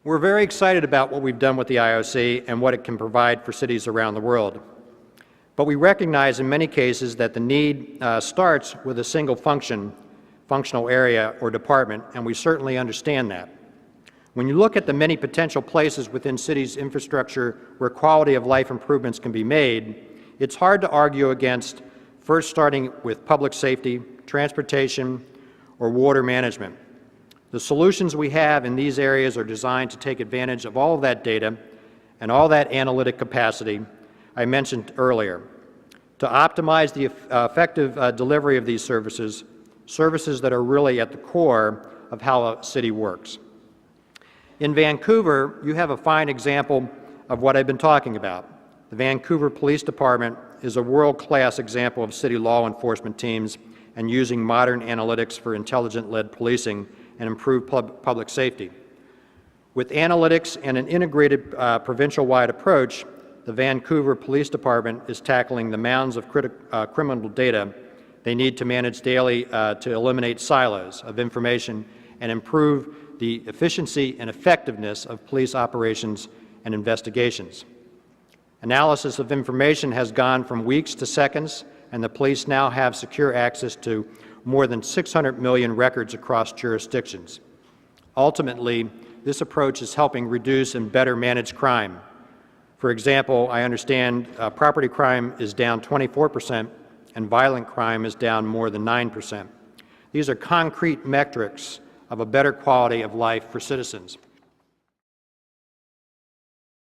We're very excited about what we've done with the IOC and what it can provide for cities around the world. But we recognize in many cases that the need starts with a single functional area or department, and we certainly understand that. When you look at the many potential places within cities' infrastructure where quality of life improvements can be made, it's hard to argue against first starting with public safety, transportation, or water management. The solutions we have in these areas are designed to take advantage of all of that data and all that analytic capacity I mentioned earlier, to optimize the effective delivery of these services that are really at the core of how a city works. In Vancouver, you have a fine example of what I've been talking about. The Vancouver Police Department is a world-class example of city law enforcement teams and using modern analytics for intelligent-led policing and improved public safety. With analytics and an integrated provincial-wide approach, the Vancouver Police Department is tackling the mounds of criminal data they need to manage daily to eliminate silos of information and improve the efficiency and effectiveness of police operations and investigations. Analysis of information has gone from weeks to seconds, and the police now have secure access to more than 600 million records across jurisdictions. Ultimately, this approach is helping reduce and better manage crime. For example, I understand property crime is down 24% and violent crime is down more than 9%. These are concrete metrics of a better quality of life for citizens.